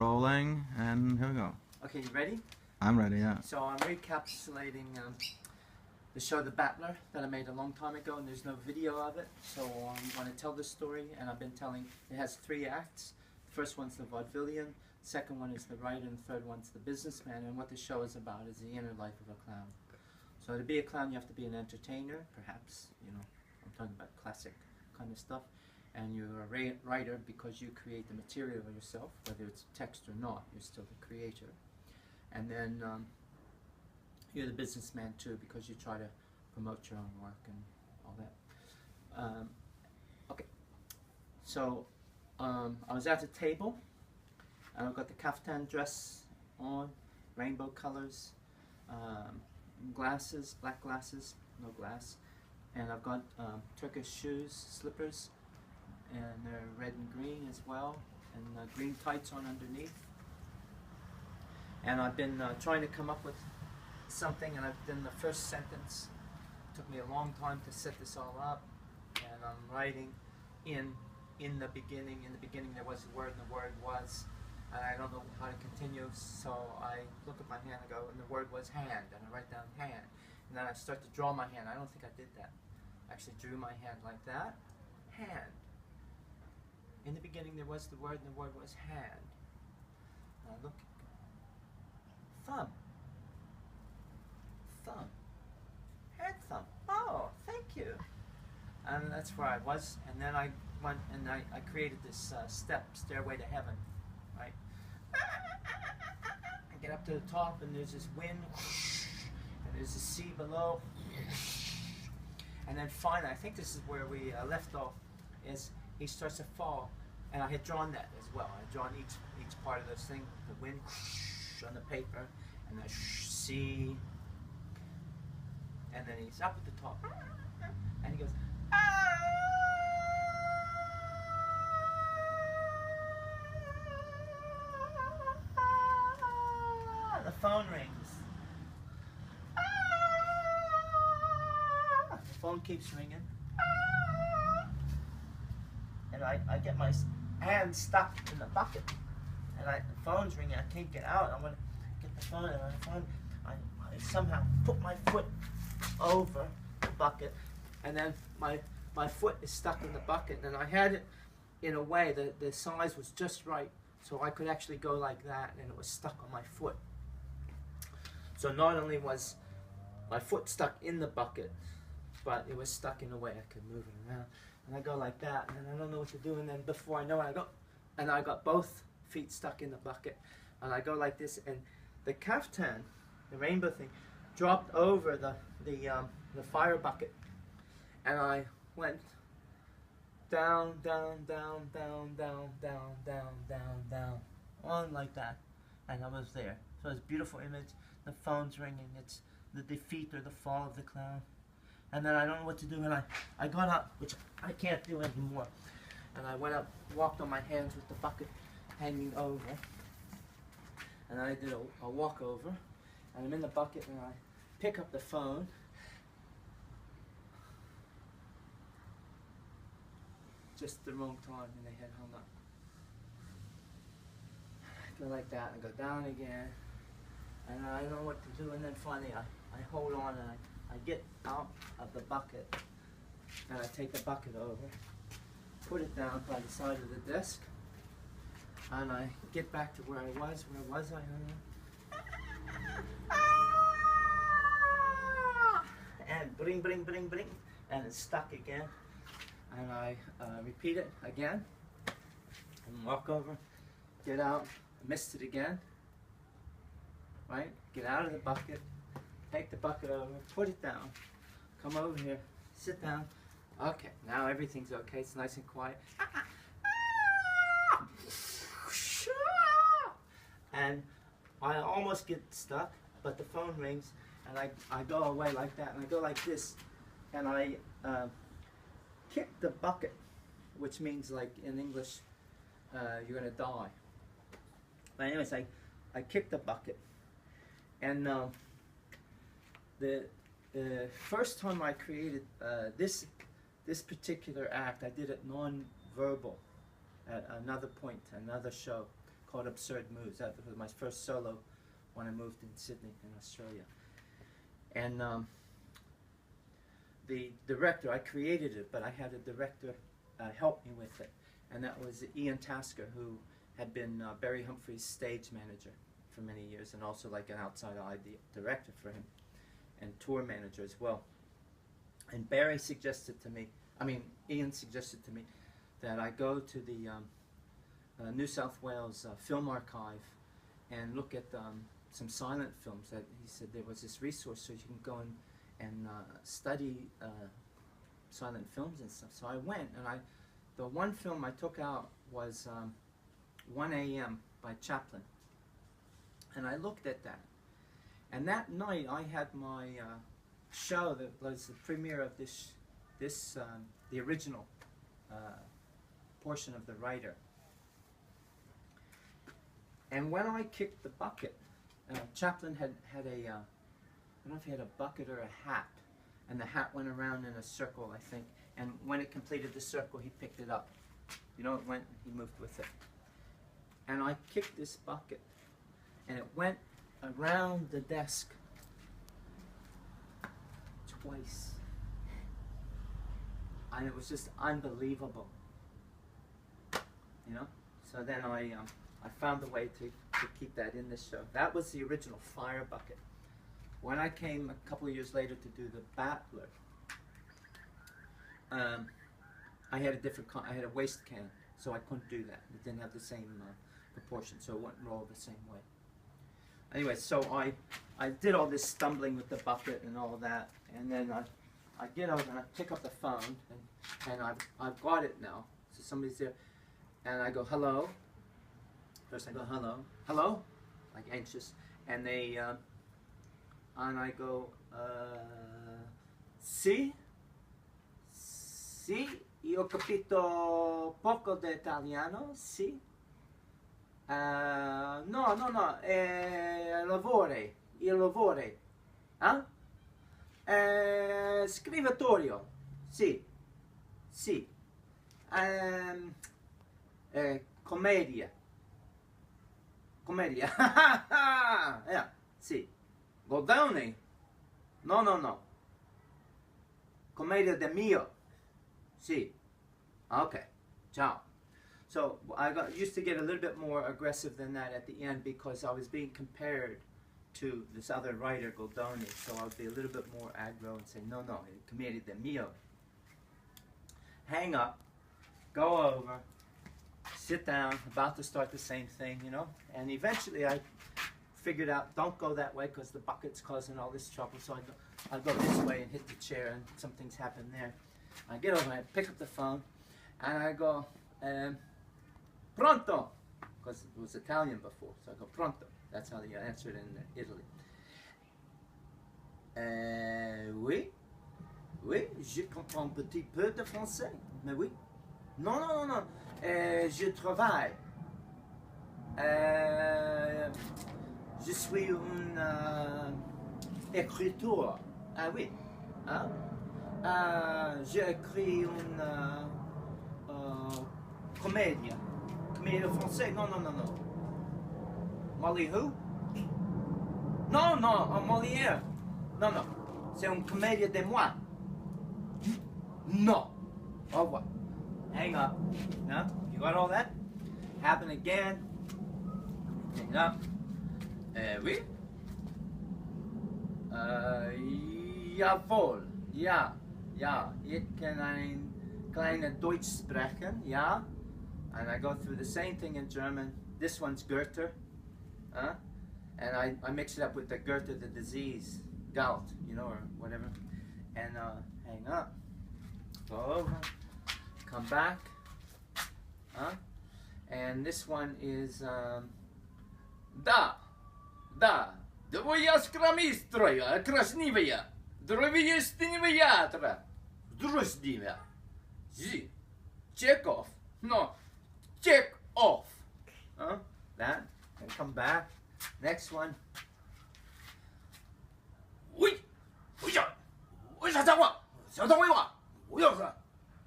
Rolling, and here we go. Okay, you ready? I'm ready, yeah. So I'm recapitulating the show The Battler that I made a long time ago, and there's no video of it. So I'm going to tell the story, and I've been telling, it has 3 acts. The first one's the vaudevillian, second one is the writer, and the third one's the businessman. And what the show is about is the inner life of a clown. So to be a clown, you have to be an entertainer, perhaps, you know, I'm talking about classic kind of stuff. And you're a writer because you create the material yourself, whether it's text or not, you're still the creator. And then you're the businessman too, because you try to promote your own work and all that. Okay, so I was at a table, and I've got the kaftan dress on, rainbow colors, glasses, black glasses, no glass, and I've got Turkish shoes, slippers, and they're red and green as well, and green tights on underneath. And I've been trying to come up with something, and I've done the first sentence. It took me a long time to set this all up, and I'm writing in the beginning. In the beginning there was a word, and the word was, and I don't know how to continue, so I look at my hand and go, and the word was hand, and I write down hand. And then I start to draw my hand. I don't think I did that. I actually drew my hand like that. Hand. In the beginning there was the word, and the word was hand. And I look, thumb. Thumb. Hand thumb. Oh, thank you. And that's where I was. And then I went and I created this stairway to heaven. Right? I get up to the top, and there's this wind, and there's the sea below. And then finally, I think this is where we left off, is he starts to fall, and I had drawn that as well. I had drawn each part of this thing, the wind on the paper, and the sea, and then he's up at the top, and he goes, the phone rings. The phone keeps ringing. And I get my hand stuck in the bucket, and the phone's ringing. I can't get out. I want to get the phone, and I somehow put my foot over the bucket, and then my foot is stuck in the bucket, and I had it in a way that the size was just right, so I could actually go like that, and it was stuck on my foot. So not only was my foot stuck in the bucket, but it was stuck in a way I could move it around. And I go like that, and I don't know what to do, and then before I know it, I go, and I got both feet stuck in the bucket, and I go like this, and the kaftan, the rainbow thing, dropped over the fire bucket, and I went down, down, down, down, down, down, down, down, down, on like that, and I was there. So it's a beautiful image. The phone's ringing. It's the defeat or the fall of the clown. And then I don't know what to do, and I got up, which I can't do anymore. And I went up, walked on my hands with the bucket hanging over. And then I did a walk over, and I'm in the bucket, and I pick up the phone. Just the wrong time, and they had hung up. I go like that, and go down again, and I don't know what to do, and then finally I hold on, and I get out of the bucket, and I take the bucket over, put it down by the side of the desk, and I get back to where I was. Where was I? And bring, bring, bring, bring, and it's stuck again. And I repeat it again, and walk over, get out, missed it again, right? Get out of the bucket, take the bucket over, put it down, come over here, sit down. Okay, now everything's okay, it's nice and quiet. And I almost get stuck, but the phone rings, and I go away like that, and I go like this, and I kick the bucket, which means, like in English, you're gonna die. But anyways, I kick the bucket, and the first time I created this particular act, I did it non-verbal at another point, another show called Absurd Moves. That was my first solo when I moved in Sydney in Australia. And the director, I created it, but I had a director help me with it. And that was Ian Tasker, who had been Barry Humphrey's stage manager for many years, and also like an outside eye director for him, and tour manager as well. And Barry suggested to me, Ian suggested to me that I go to the New South Wales Film Archive and look at some silent films. That he said there was this resource so you can go and study silent films and stuff. So I went, and the one film I took out was 1 a.m. by Chaplin. And I looked at that. And that night I had my show that was the premiere of the original portion of The Writer. And when I kicked the bucket, Chaplin had a, I don't know if he had a bucket or a hat, and the hat went around in a circle, I think, and when it completed the circle, he picked it up. You know, it went, he moved with it. And I kicked this bucket, and it went around the desk twice. And it was just unbelievable, you know? So then I found a way to keep that in this show. That was the original fire bucket. When I came a couple of years later to do the Battler, I had a different, I had a waste can, so I couldn't do that. It didn't have the same proportion, so it wouldn't roll the same way. Anyway, so I did all this stumbling with the bucket and all that, and then I get over and I pick up the phone, and I've got it now. So somebody's there, and I go, hello. First I go, hello, hello, like anxious, and they, and I go, sì, io capito poco di italiano, sì. No, lavori, io lavori, scrivatorio, sì, commedia, yeah, sì, Goldoni, no, commedia de mio, sì, okay, ciao. So I used to get a little bit more aggressive than that at the end because I was being compared to this other writer, Goldoni. So I would be a little bit more aggro and say, no, commedia de mio. Hang up, go over, sit down, about to start the same thing, you know. And eventually I figured out, don't go that way because the bucket's causing all this trouble. So I go this way and hit the chair, and some things happen there. I get over, I pick up the phone, and I go, pronto, because it was Italian before, so I go pronto. That's how you answer it in Italy. Oui, je comprends un petit peu de français, mais oui. Non, je travaille. Je suis un écriture. Ah oui, hein? J'ai écrit une comédie. Comédie français? Non. Molly who? Non, Molière. Non. C'est une comédie de moi. No. Au revoir. Hang up. No? You got all that? Happen again. Hang up. Oui. Jawohl. Ja. Ich kann ein kleines Deutsch sprechen. Ja. And I go through the same thing in German. This one's Goethe. And I mix it up with the Goethe, the disease, gout, you know, or whatever. And hang up. Go over. Come back. And this one is Da. Двоя скромистроя, краснивая, дровия стеневиятра, друждивя. Зи. Check off. No. Check off. That. And come back. Next one. Oui. 为啥讲话？想当为话？我要是，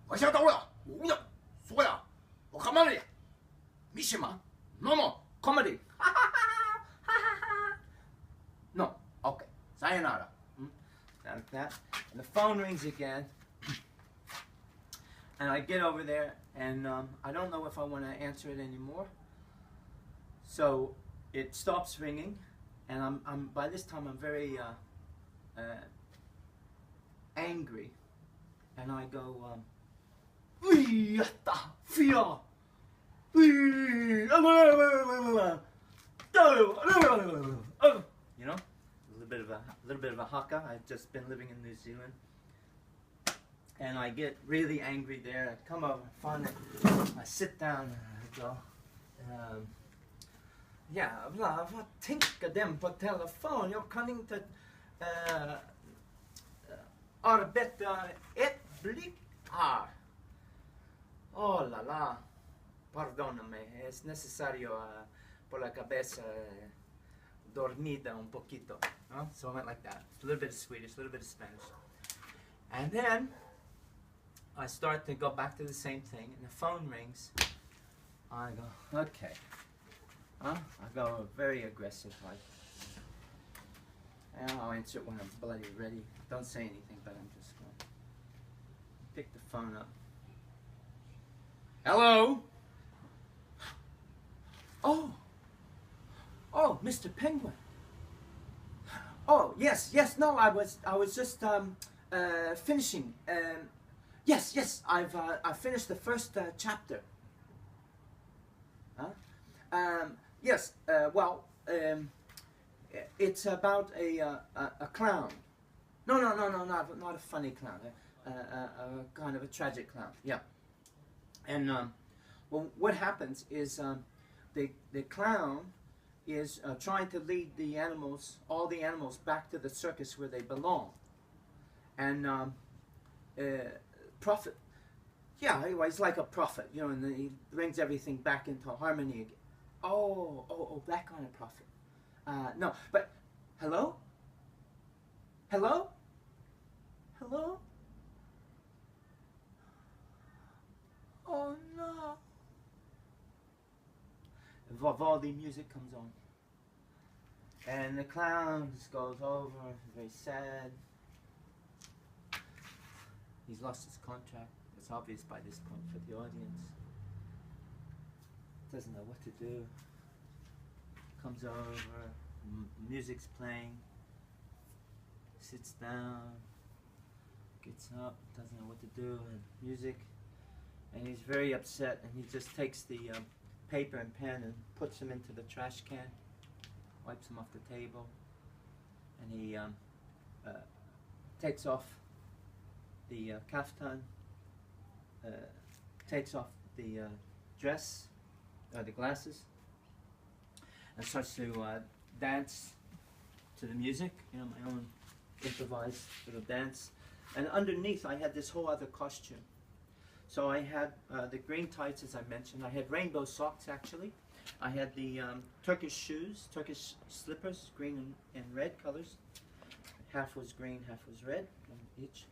我想当为话，我要说呀，我干嘛嘞？没什么，那么 comedy. No, okay, sayonara. Like that. And the phone rings again. And I get over there, and I don't know if I want to answer it anymore. So it stops ringing, and I'm by this time I'm very angry, and I go, you know, a little bit of a haka. I've just been living in New Zealand, and I get really angry there. I come over, find it, I sit down, and I go, ja, vad tänker den på telefon? Jag kan inte arbeta ett blick här. Oh la la, perdóname, es necesario por la cabeza dormida un poquito. So I went like that. A little bit of Swedish, a little bit of Spanish. And then I start to go back to the same thing, and the phone rings. I go, okay. I go very aggressive, like, and I'll answer it when I'm bloody ready. Don't say anything, but I'm just going to pick the phone up. Hello? Oh, Mr. Penguin. Oh, yes, no, I was just finishing. Yes, I finished the first chapter. Huh? Yes, well, it's about a clown. No, not a funny clown. A kind of a tragic clown. Yeah. And well, what happens is the clown is trying to lead the animals, all the animals, back to the circus where they belong. And prophet, yeah, he's like a prophet, you know, and he brings everything back into harmony again. Oh, that kind of prophet. No, but hello? Hello? Oh no. Vivaldi music comes on. And the clown just goes over, very sad. He's lost his contract. It's obvious by this point for the audience. Doesn't know what to do. Comes over, music's playing, sits down, gets up, doesn't know what to do, and music, and he's very upset, and he just takes the paper and pen and puts them into the trash can, wipes them off the table, and he takes off the kaftan, takes off the dress, the glasses, and starts to dance to the music, you know, my own improvised little dance. And underneath I had this whole other costume. So I had the green tights, as I mentioned. I had rainbow socks, actually. I had the Turkish shoes, Turkish slippers, green and red colors. Half was green, half was red, each.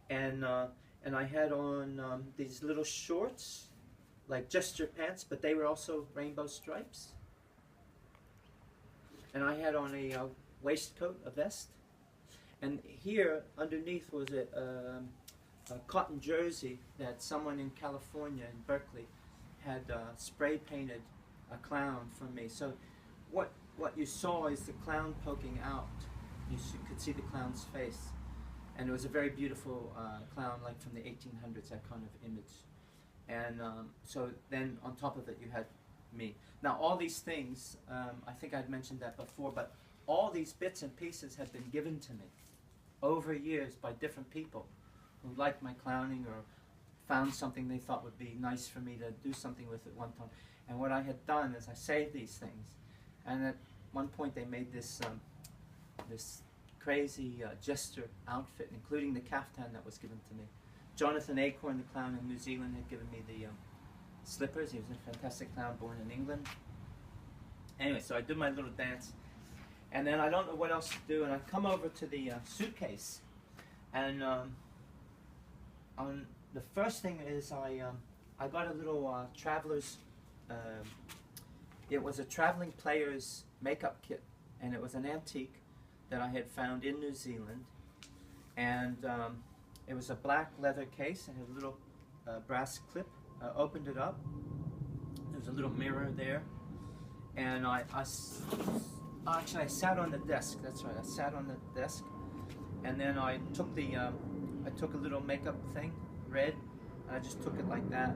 And I had on these little shorts, like gesture pants, but they were also rainbow stripes. And I had on a waistcoat, a vest. And here, underneath, was a cotton jersey that someone in California, in Berkeley, had spray painted a clown for me. So what you saw is the clown poking out. You could see the clown's face. And it was a very beautiful clown, like from the 1800s, that kind of image. And so then on top of it, you had me. Now all these things, I think I'd mentioned that before, but all these bits and pieces have been given to me over years by different people who liked my clowning or found something they thought would be nice for me to do something with at one time. And what I had done is I saved these things, and at one point they made this this crazy jester outfit, including the kaftan that was given to me. Jonathan Acorn, the clown in New Zealand, had given me the slippers. He was a fantastic clown born in England. Anyway, so I do my little dance, and then I don't know what else to do, and I come over to the suitcase, and on the first thing is I got a little traveler's It was a traveling player's makeup kit, and it was an antique that I had found in New Zealand. And it was a black leather case and had a little brass clip. I opened it up. There was a little mirror there, and actually I sat on the desk. That's right, I sat on the desk, and then I took a little makeup thing, red, and I just took it like that,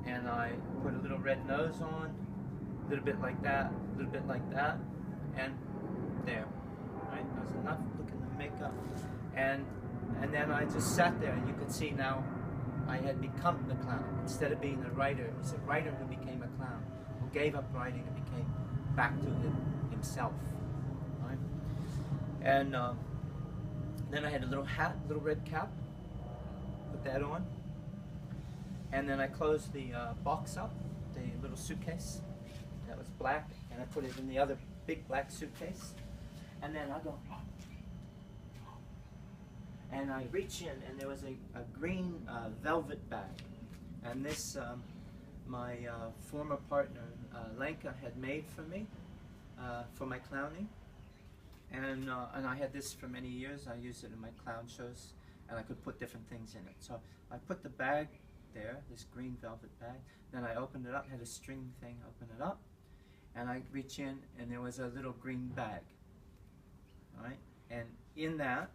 and I put a little red nose on, a little bit like that, a little bit like that, and there, right? That was enough. Look at the makeup, and then I just sat there, and you could see now I had become the clown. Instead of being a writer, it was a writer who became a clown, who gave up writing and became back to himself, right? And then I had a little hat, little red cap, put that on, and then I closed the box up, the little suitcase that was black, and I put it in the other big black suitcase, and then I go, and I reach in, and there was a green velvet bag, and this my former partner Lenka had made for me for my clowning, and I had this for many years. I used it in my clown shows, and I could put different things in it. So I put the bag there, this green velvet bag. Then I opened it up, had a string thing, open it up, and I reach in, and there was a little green bag, right? And in that,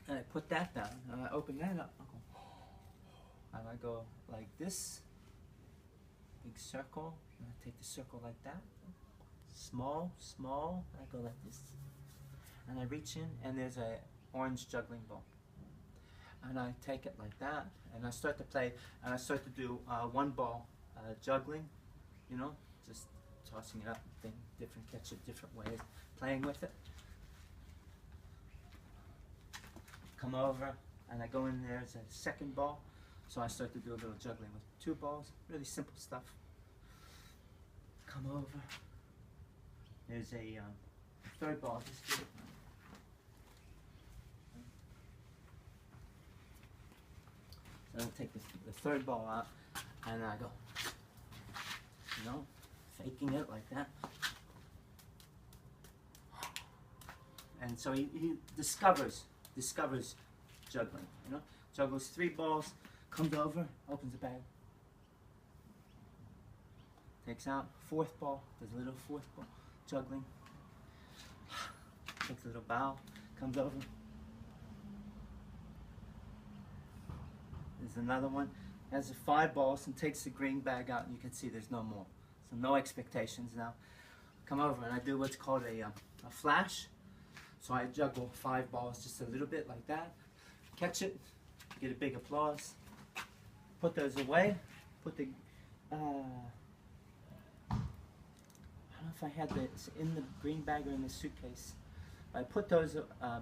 and I put that down, and I open that up, and I go like this, big circle, and I take the circle like that, small, small, and I go like this, and I reach in, and there's a orange juggling ball, and I take it like that, and I start to play, and I start to do one ball juggling, you know, just tossing it up, different, catch it different ways, playing with it. Come over, and I go in there as a second ball, so I start to do a little juggling with two balls, really simple stuff. Come over, there's a third ball, just give it. So I take the third ball out, and I go, you know, faking it like that. And so he discovers juggling, you know, juggles three balls, comes over, opens the bag, takes out fourth ball, does a little fourth ball, juggling, takes a little bow, comes over, there's another one, has the five balls and takes the green bag out, and you can see there's no more, so no expectations now. Come over, and I do what's called a flash. So I juggle five balls just a little bit like that, catch it, get a big applause, put those away, put the, I don't know if I had this in the green bag or in the suitcase. I put those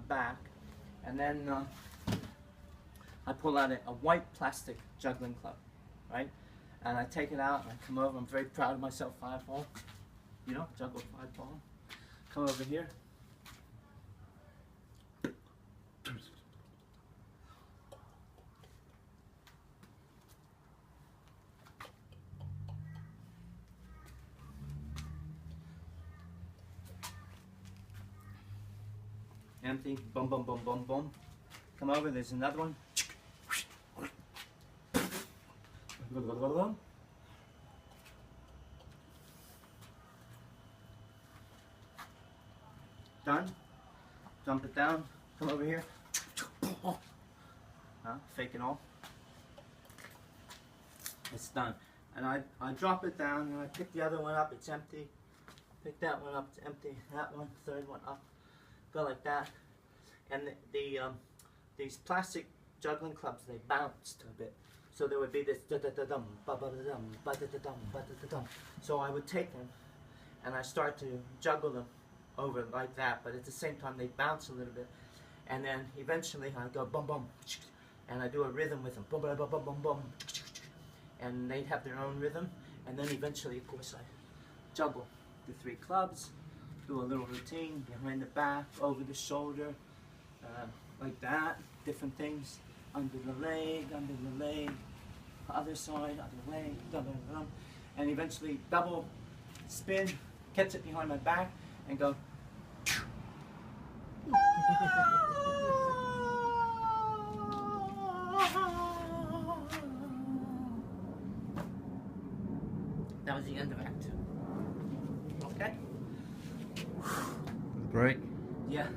back, and then I pull out a white plastic juggling club, right? And I take it out, and I come over, I'm very proud of myself, five ball, you know, juggle five ball. Come over here. Empty, boom, boom, boom, boom, boom. Come over, there's another one. Done. Dump it down. Come over here. Fake it all. It's done. And I drop it down, and I pick the other one up, it's empty. Pick that one up, it's empty. That one, third one up. Go like that, and these plastic juggling clubs, they bounced a bit, so there would be this da da da dum ba ba da dum ba da da dum ba da da dum. So I would take them, and I start to juggle them over like that, but at the same time they bounce a little bit, and then eventually I go bum bum, and I do a rhythm with them, bum bum bum bum bum, and they'd have their own rhythm, and then eventually, of course, I juggle the three clubs. Do a little routine behind the back, over the shoulder, like that, different things, under the leg, other side, other way, and eventually double spin, catch it behind my back, and go. That was the end of Act 2. Okay? Break. Yeah.